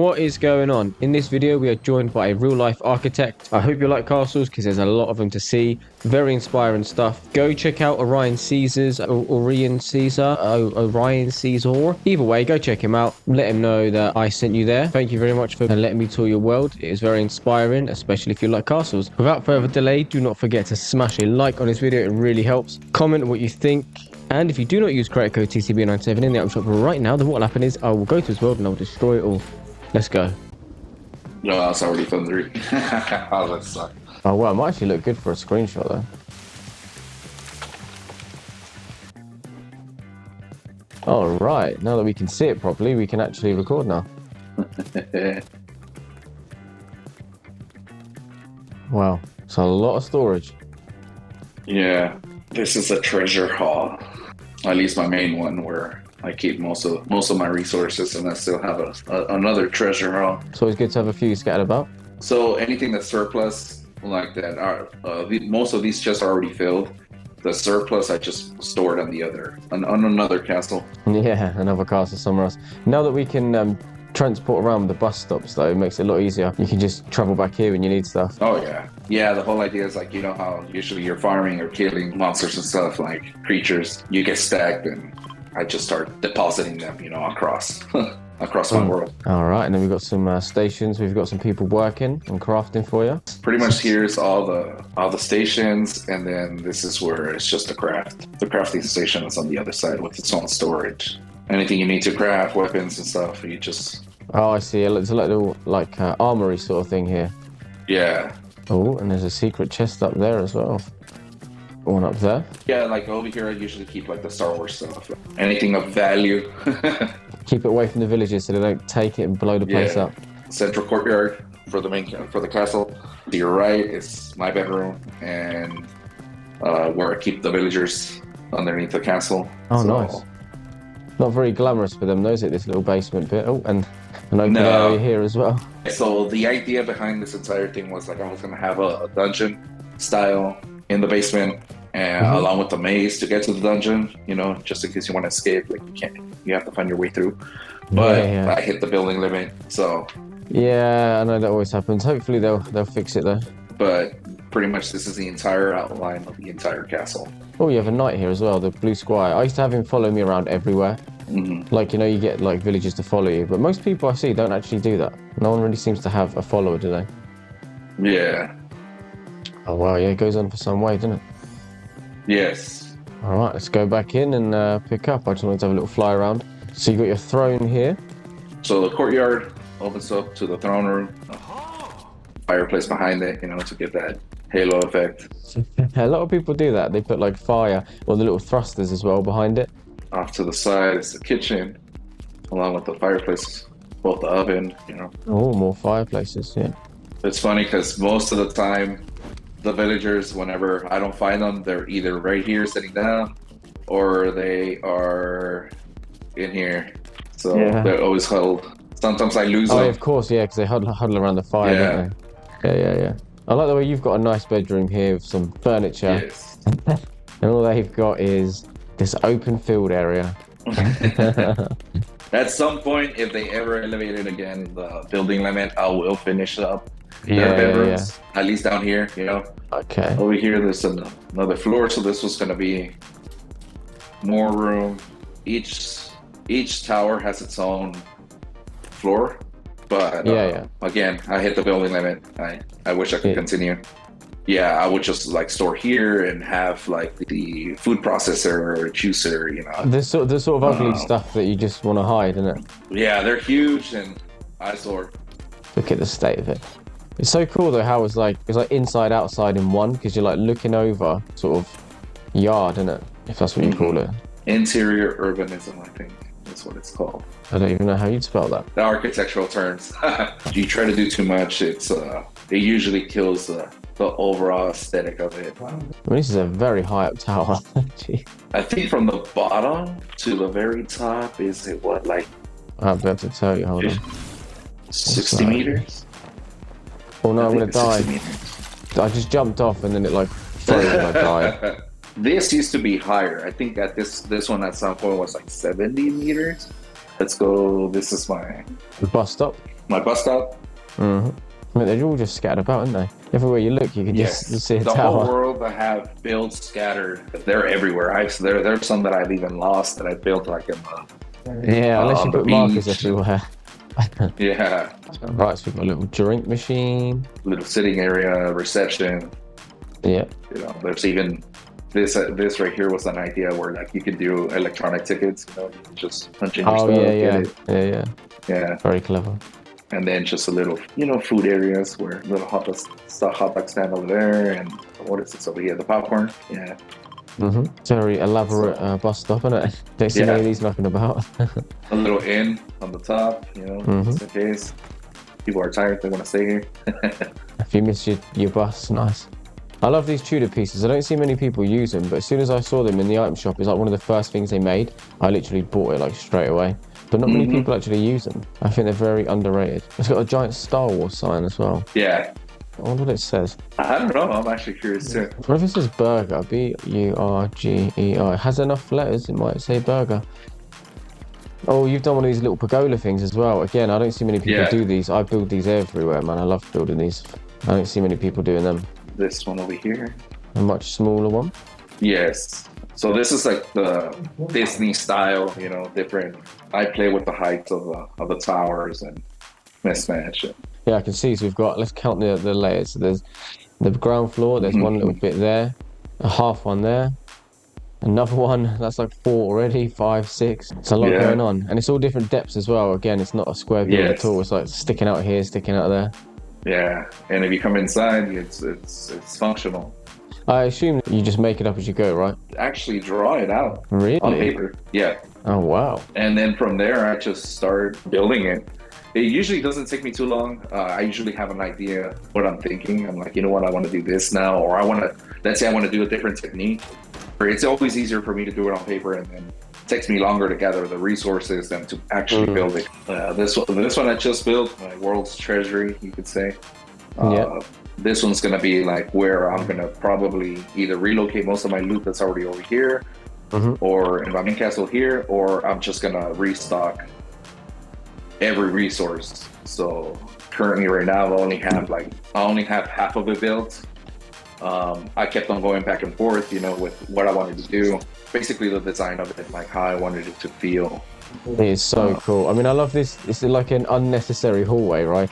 What is going on? In this video, we are joined by a real-life architect. I hope you like castles because there's a lot of them to see. Very inspiring stuff. Go check out Orion Caesar. Either way, go check him out. Let him know that I sent you there. Thank you very much for letting me tour your world. It is very inspiring, especially if you like castles. Without further delay, do not forget to smash a like on this video. It really helps. Comment what you think. And if you do not use credit code TCB97 in the item shop right now, then what will happen is I will go to his world and I will destroy it all. Let's go. No, that's already thundery. Oh, that sucks. Oh, well, it might actually look good for a screenshot, though. All right. Now that we can see it properly, we can actually record now. Wow. It's a lot of storage. Yeah. This is a treasure haul. At least my main one, where I keep most of my resources, and I still have another treasure haul. It's always good to have a few scattered about. So anything that's surplus like that, most of these chests are already filled. The surplus I just stored on another castle. Yeah, another castle somewhere else. Now that we can transport around the bus stops, though, it makes it a lot easier. You can just travel back here when you need stuff. Oh yeah, yeah. The whole idea is like, you know how usually you're farming or killing monsters and stuff, like creatures. You get stacked, and I just start depositing them, across my world. All right, and then we've got some stations. We've got some people working and crafting for you. Pretty much here's all the stations, and then this is where it's just the crafting station is on the other side with its own storage. Anything you need to craft, weapons and stuff, you just... Oh, I see. It's a little armory sort of thing here. Yeah. Oh, and there's a secret chest up there as well. One up there. Yeah, like over here, I usually keep like the Star Wars stuff. Anything of value. Keep it away from the villages so they don't take it and blow the place up. Central courtyard for the castle. To your right is my bedroom, and where I keep the villagers underneath the castle. Oh, nice. Not very glamorous for them, though, is it? This little basement bit. Oh, and an open area here as well. So the idea behind this entire thing was like I was gonna have a dungeon style in the basement, and along with the maze to get to the dungeon, just in case you want to escape, like you have to find your way through. But I hit the building limit, so yeah, I know that always happens. Hopefully they'll fix it though. But pretty much this is the entire outline of the entire castle. Oh, you have a knight here as well, the blue squire. I used to have him follow me around everywhere. Like, you get like villagers to follow you, but most people I see don't actually do that. No one really seems to have a follower, do they? Yeah. Oh wow, yeah, it goes on for some way, doesn't it? Yes. All right, let's go back in and pick up. I just wanted to have a little fly around. So you got your throne here. So the courtyard opens up to the throne room. Fireplace behind it, to get that halo effect. A lot of people do that. They put like fire or the little thrusters as well behind it. Off to the side is the kitchen, along with the fireplace, both the oven, Oh, more fireplaces, yeah. It's funny because most of the time, the villagers, whenever I don't find them, they're either right here sitting down, or they are in here. So they're always huddled. Sometimes I lose them. Oh, of course, yeah, because they huddle around the fire, don't they? Yeah. I like the way you've got a nice bedroom here with some furniture. Yes. And all they've got is this open field area. At some point, if they ever elevate it again, the building limit, I will finish up their bedrooms. At least down here, Okay. Over here, there's another floor, so this was gonna be more room. Each tower has its own floor, but again, I hit the building limit. I wish I could continue. Yeah, I would just like store here and have like the food processor or juicer, The sort of ugly stuff that you just want to hide, isn't it? Yeah, they're huge and eyesore. Look at the state of it. It's so cool though how it's like inside outside in one, because you're like looking over sort of yard, isn't it? If that's what you call it. Interior urbanism, I think that's what it's called. I don't even know how you'd spell that. The architectural terms. You try to do too much, it usually kills the overall aesthetic of it. I mean, this is a very high up tower. I think from the bottom to the very top is it what, like? I'll be able to tell you. Hold on. 60 meters? Oh no, I'm gonna die. I just jumped off and then it like froze and I died. This used to be higher. I think that this one at some point was like 70 meters. Let's go. This is my The bus stop? my bus stop. They're all just scattered about, aren't they? Everywhere you look, you can just see a the tower. whole world I have built scattered. They're everywhere. There's some that I've even lost that I built like in unless you put markers everywhere. Yeah. Right, so we've got a little drink machine, little sitting area, reception. Yeah. You know, there's even this right here was an idea where like you could do electronic tickets. You know, you can just punch in your stuff, get it. Yeah. Very clever. And then just a little, you know, food areas where little hot dog stand over there, and what is this over here? The popcorn. Yeah. It's a very elaborate bus stop, isn't it? Don't see many of these knocking about. A little inn on the top, you know, just in case people are tired, they want to stay here. If you miss your bus, nice. I love these Tudor pieces. I don't see many people use them, but as soon as I saw them in the item shop, it's like one of the first things they made. I literally bought it like straight away. But not many people actually use them. I think they're very underrated. It's got a giant Star Wars sign as well. Yeah. I wonder what it says. I don't know. I'm actually curious too. What if it says burger? B-U-R-G-E-R. It has enough letters, it might say burger. Oh, you've done one of these little pergola things as well. Again, I don't see many people do these. I build these everywhere, man. I love building these. I don't see many people doing them. This one over here. A much smaller one? Yes. So this is like the Disney style, you know, different. I play with the heights of the towers and mismatch it. Yeah, I can see. So we've got, let's count the layers. So there's the ground floor, there's one little bit there, a half one there, another one, that's like 4 already, 5, 6. It's a lot going on. And it's all different depths as well. Again, it's not a square build at all. It's like sticking out here, sticking out there. Yeah, and if you come inside, it's functional. I assume you just make it up as you go, right? Actually draw it out. Really? On paper. Yeah. Oh, wow. And then from there, I just start building it. It usually doesn't take me too long. I usually have an idea what I'm thinking. I'm like, you know what, I want to do this now, or let's say I want to do a different technique. Or it's always easier for me to do it on paper, and then it takes me longer to gather the resources than to actually build it. This one I just built, my world's treasury, you could say. This one's going to be like where I'm going to probably either relocate most of my loot that's already over here, or in my main castle here, or I'm just going to restock every resource. So currently right now I only have half of it built. I kept on going back and forth, you know, with what I wanted to do. Basically the design of it, like how I wanted it to feel. It is so cool. I mean, I love this. It's like an unnecessary hallway, right?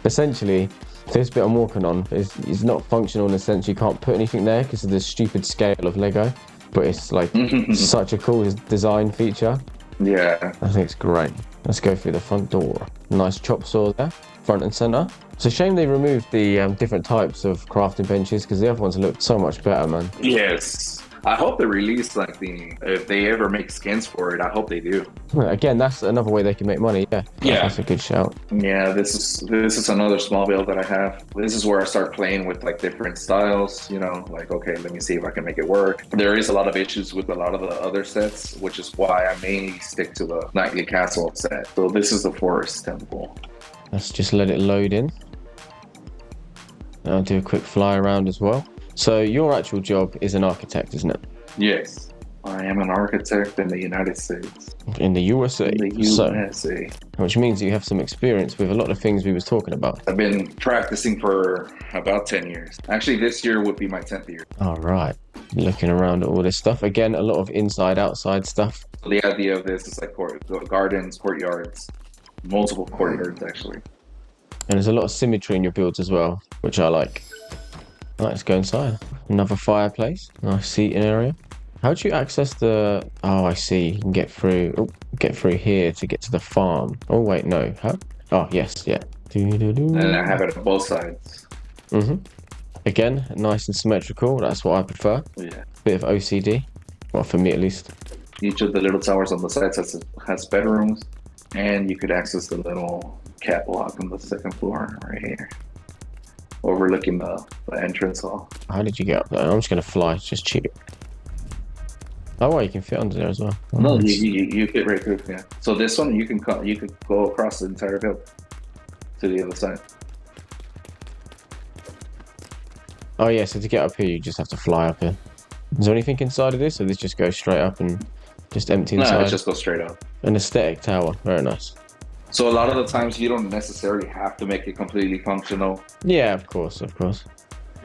Essentially, this bit I'm walking on is not functional in the sense you can't put anything there because of the stupid scale of Lego, but it's like such a cool design feature. Yeah. I think it's great. Let's go through the front door. Nice chop saw there, front and center. It's a shame they removed the different types of crafting benches because the other ones look so much better, man. Yes. I hope they release like if they ever make skins for it, I hope they do. Again, that's another way they can make money. Yeah. That's a good shout. Yeah, this is another small build that I have. This is where I start playing with like different styles, you know, like, okay, let me see if I can make it work. There is a lot of issues with a lot of the other sets, which is why I mainly stick to the Knightly Castle set. So this is the Forest Temple. Let's just let it load in. I'll do a quick fly around as well. So your actual job is an architect, isn't it? Yes. I am an architect in the United States. In the USA? In the USA. Which means you have some experience with a lot of things we was talking about. I've been practicing for about 10 years. Actually, this year would be my 10th year. All right. Looking around at all this stuff. Again, a lot of inside, outside stuff. So the idea of this is like gardens, courtyards, multiple courtyards, actually. And there's a lot of symmetry in your builds as well, which I like. Right, let's go inside. Another fireplace. Nice seating area. How do you access the... Oh, I see. You can get through here to get to the farm. Oh, wait, no. How? Oh, yes, yeah. And I have it on both sides. Again, nice and symmetrical. That's what I prefer. Yeah. Bit of OCD. Well, for me at least. Each of the little towers on the sides has bedrooms. And you could access the little catwalk on the second floor right here, overlooking the entrance hall. How did you get up there? I'm just going to fly. It's just cheap. Oh, well, you can fit under there as well. Oh, no, nice. you fit right through. Yeah. So this one you could go across the entire build to the other side. Oh yeah, so to get up here you just have to fly up here. Is there anything inside of this, or this just goes straight up and just empty inside? No, it just goes straight up. An aesthetic tower, very nice. So a lot of the times you don't necessarily have to make it completely functional. Yeah, of course, of course.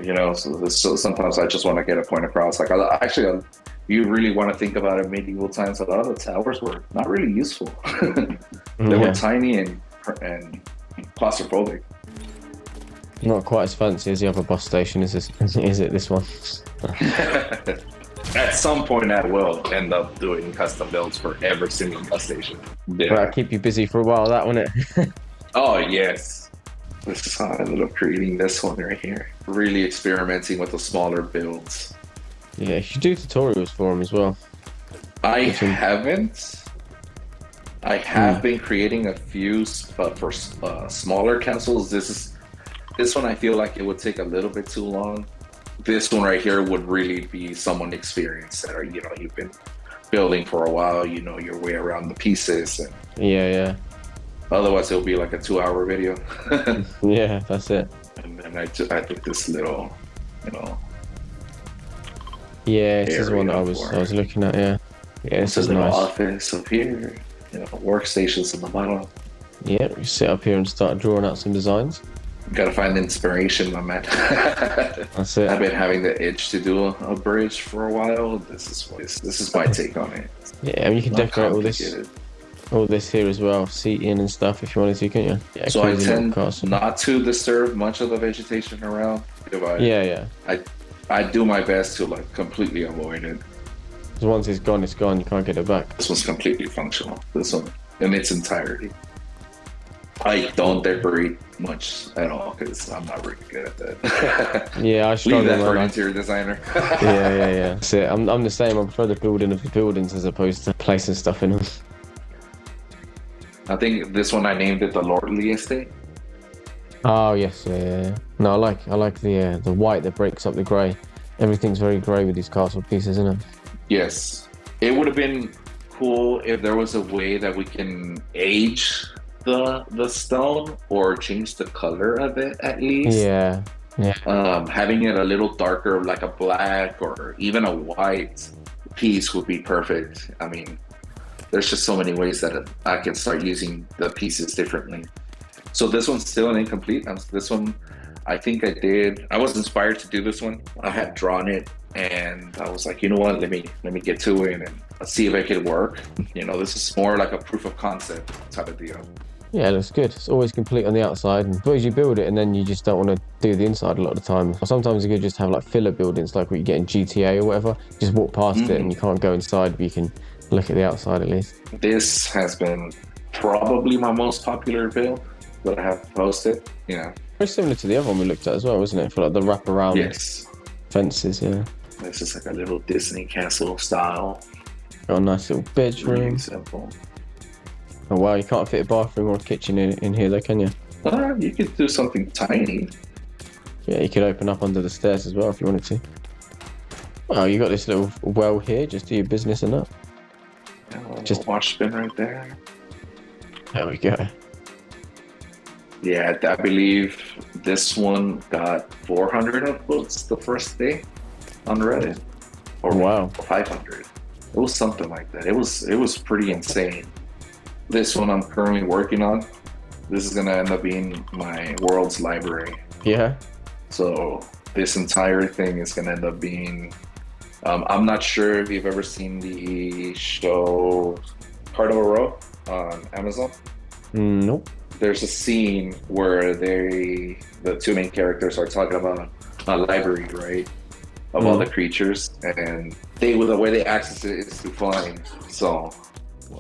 You know, so sometimes I just want to get a point across. Like, you really want to think about it. Medieval times, a lot of the towers were not really useful. They were tiny and claustrophobic. Not quite as fancy as the other bus station, is it this one? At some point, I will end up doing custom builds for every single bus station. Yeah. Well, I'll keep you busy for a while, that won't it? Oh, yes. This is how I ended up creating this one right here. Really experimenting with the smaller builds. Yeah, you should do tutorials for them as well. I haven't. I have been creating a few, but for smaller castles, this one I feel like it would take a little bit too long. This one right here would really be someone experienced that are, you know, you've been building for a while, you know your way around the pieces. And yeah. Otherwise, it'll be like a 2-hour video. Yeah, that's it. And then I did this little, you know. Yeah, this is one that I was looking at. Yeah, this is nice. Office up here, you know, workstations in the bottom. Yeah, you sit up here and start drawing out some designs. Gotta find inspiration, my man. That's it. I've been having the itch to do a bridge for a while. This is my take on it. Yeah, I mean, you can decorate all this here as well, seating and stuff if you wanted to, can't you? Yeah, so I tend not to disturb much of the vegetation around. I do my best to like completely avoid it. Because once it's gone, you can't get it back. This one's completely functional. This one in its entirety. I don't decorate much at all because I'm not really good at that. Yeah, I struggle. Leave that for an interior designer. Yeah. That's it. I'm the same. I prefer the building of the buildings as opposed to placing stuff in them. I think this one I named it the Lordly Estate. Oh yes, yeah. No, I like the white that breaks up the grey. Everything's very grey with these castle pieces, isn't it? Yes, it would have been cool if there was a way that we can age the stone or change the color of it at least. Yeah. Having it a little darker, like a black or even a white piece would be perfect. I mean, there's just so many ways that I can start using the pieces differently. So this one's still an incomplete. This one, I think I was inspired to do this one. I had drawn it and I was like, you know what, let me get to it and see if it could work. You know, this is more like a proof of concept type of deal. Yeah, it looks good. It's always complete on the outside, and suppose you build it and then you just don't want to do the inside a lot of the time. Or sometimes you could just have like filler buildings like what you get in GTA or whatever. Just walk past it and you can't go inside, but you can look at the outside at least. This has been probably my most popular build that I have posted. Yeah. Very similar to the other one we looked at as well, wasn't it? For like the wraparound fences, yeah. This is like a little Disney castle style. Got a nice little bedroom. Really simple. Oh wow, you can't fit a bathroom or a kitchen in here though, can you? You could do something tiny. Yeah, you could open up under the stairs as well if you wanted to. Well, you got this little well here, just do your business in that. Just wash bin right there. There we go. Yeah, I believe this one got 400 upvotes the first day on Reddit. Or wow, 500. It was something like that. It was pretty insane. This one I'm currently working on. This is gonna end up being my world's library. Yeah. So this entire thing is gonna end up being. I'm not sure if you've ever seen the show Part of a Row on Amazon. Nope. There's a scene where the two main characters are talking about a library, right, of all the creatures, and the way they access it is through flying. So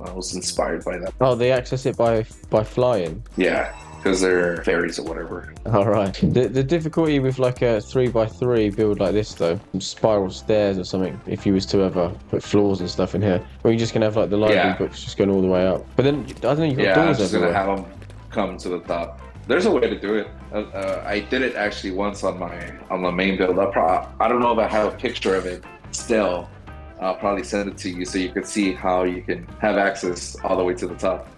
I was inspired by that. Oh, they access it by flying? Yeah, because they're fairies or whatever. All right. The difficulty with like a 3x3 build like this though, spiral stairs or something, if you was to ever put floors and stuff in here, or you're just gonna have like the library books just going all the way up. But then I don't know, you've got doors I'm just everywhere. gonna have them come to the top. There's a way to do it. I did it actually once on my main build. I don't know if I have a picture of it still. I'll probably send it to you so you can see how you can have access all the way to the top.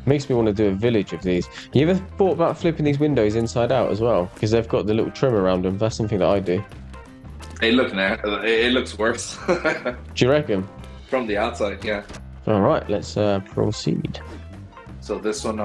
Makes me want to do a village of these. You ever thought about flipping these windows inside out as well? Because they've got the little trim around them. That's something that I do. It looks worse. Do you reckon? From the outside, yeah. All right, let's proceed. So this one,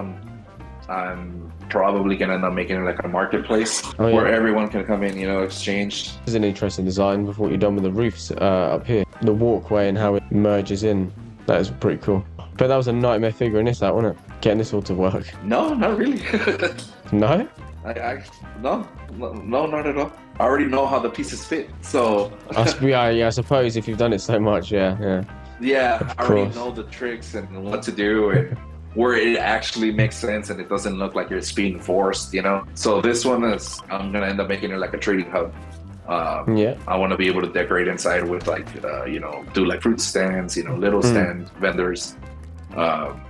I'm probably gonna end up making it like a marketplace where everyone can come in, exchange. This is an interesting design with what you've done with the roofs up here. The walkway and how it merges in. That is pretty cool. But that was a nightmare figuring this out, wasn't it? Getting this all to work. No, not really. No? No, not at all. I already know how the pieces fit, so. I suppose if you've done it so much, yeah. Yeah, I already know the tricks and what to do and where it actually makes sense and it doesn't look like it's being forced, So this one I'm gonna end up making it like a trading hub. I want to be able to decorate inside with do like fruit stands, little stand vendors.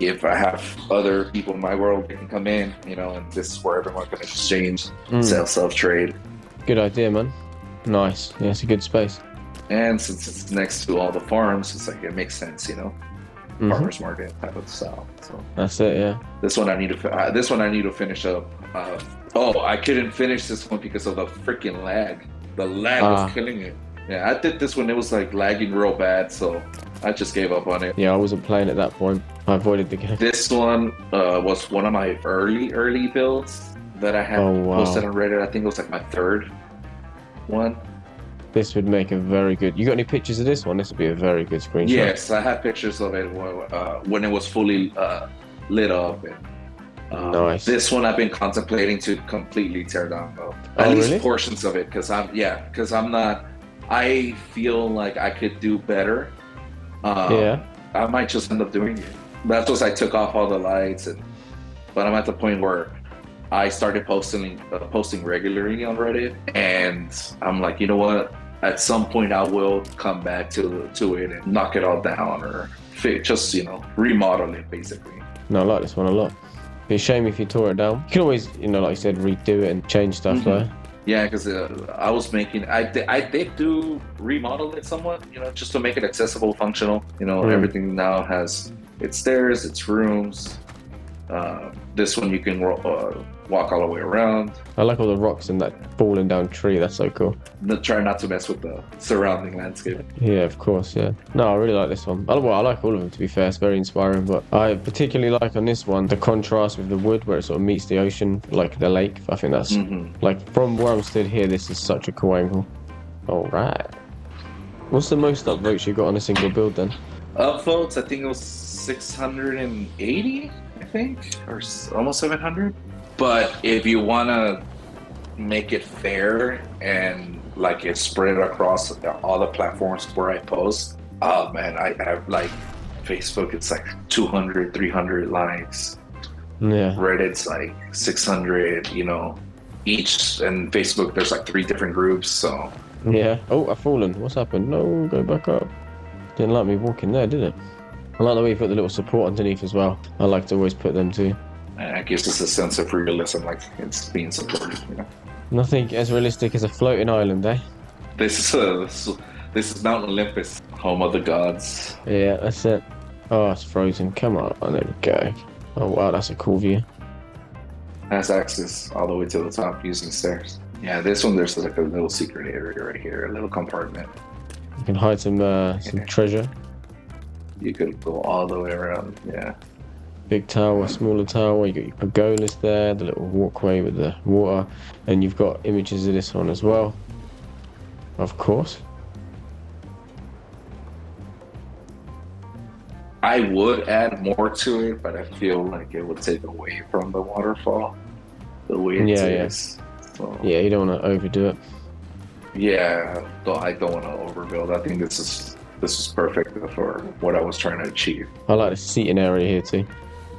If I have other people in my world that can come in, and this is where everyone can exchange, sell, self-trade. Good idea, man. Nice. Yeah, it's a good space. And since it's next to all the farms, it's like it makes sense, farmers market type of style. So that's it, yeah. This one I need to finish up. I couldn't finish this one because of the freaking lag. The lag was killing it. Yeah, I did this when it was like lagging real bad, so I just gave up on it. Yeah, I wasn't playing at that point. I avoided the game. This one was one of my early builds that I had posted on Reddit. I think it was like my third one. This would make a very good. You got any pictures of this one? This would be a very good screenshot. Yes, I have pictures of it when it was fully lit up. And, nice. This one I've been contemplating to completely tear down though. At least portions of it, because I'm not. I feel like I could do better. I might just end up doing it. That's what I took off all the lights, but I'm at the point where I started posting regularly on Reddit, and I'm like, you know what? At some point, I will come back to it and knock it all down, or just remodel it basically. No, I like this one a lot. It'd be a shame if you tore it down. You can always, like you said, redo it and change stuff though. Yeah, because I did do remodel it somewhat, just to make it accessible, functional. Everything now has its stairs, its rooms. This one you can walk all the way around. I like all the rocks and that falling down tree. That's so cool. Try not to mess with the surrounding landscape. Yeah, of course, yeah. No, I really like this one. I like all of them, to be fair. It's very inspiring, but I particularly like on this one the contrast with the wood where it sort of meets the ocean, like the lake. I think that's, like, from where I'm stood here, this is such a cool angle. All right. What's the most upvotes you got on a single build then? Upvotes, I think it was 680, I think, or almost 700. But if you want to make it fair and like it spread across all the platforms where I post, oh man, I have like Facebook, it's like 200, 300 likes. Yeah. Reddit's like 600, each, and Facebook there's like 3 different groups, so. Yeah. Oh, I've fallen. What's happened? No, go back up. Didn't like me walking there, did it? I like the way you put the little support underneath as well. I like to always put them too. It gives us a sense of realism, like it's being supported. Nothing as realistic as a floating island, eh? This is Mount Olympus, home of the gods. Yeah, that's it. Oh, it's frozen. Come on, there we go. Oh wow, that's a cool view. Has access all the way to the top using stairs. Yeah, this one there's like a little secret area right here, a little compartment. You can hide some treasure. You could go all the way around. Yeah. Big tower, smaller tower, you got your pergolas there, the little walkway with the water, and you've got images of this one as well, of course. I would add more to it, but I feel like it would take away from the waterfall, the way it is. So, yeah, you don't want to overdo it. Yeah, I don't want to overbuild. I think this is perfect for what I was trying to achieve. I like the seating area here too.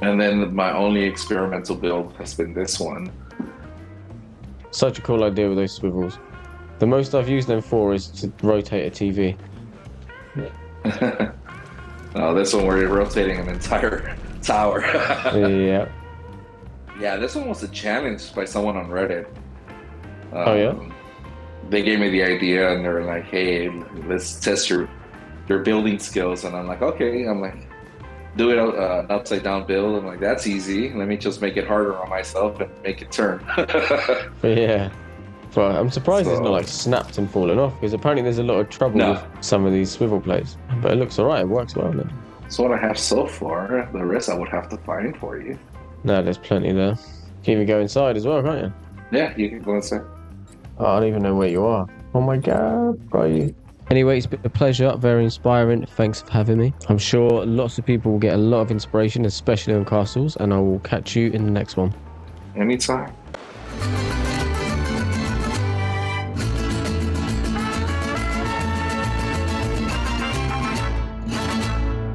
And then my only experimental build has been this one. Such a cool idea with those swivels. The most I've used them for is to rotate a TV. Oh, this one where you're rotating an entire tower. Yeah. Yeah, this one was a challenge by someone on Reddit. Oh yeah? They gave me the idea and they were like, hey, let's test your building skills. And I'm like, okay. I'm like, do it an upside down build. I'm like, that's easy. Let me just make it harder on myself and make it turn. Yeah. But I'm surprised it's not So- like snapped and fallen off, because apparently there's a lot of trouble No. with some of these swivel plates. But it looks alright, it works well then. So what I have so far, the rest I would have to find for you. No, there's plenty there. You can even go inside as well, can't you? Yeah, you can go inside. Oh, I don't even know where you are. Oh my god, are you? Anyway, it's been a pleasure, very inspiring. Thanks for having me. I'm sure lots of people will get a lot of inspiration, especially on castles, and I will catch you in the next one. Anytime.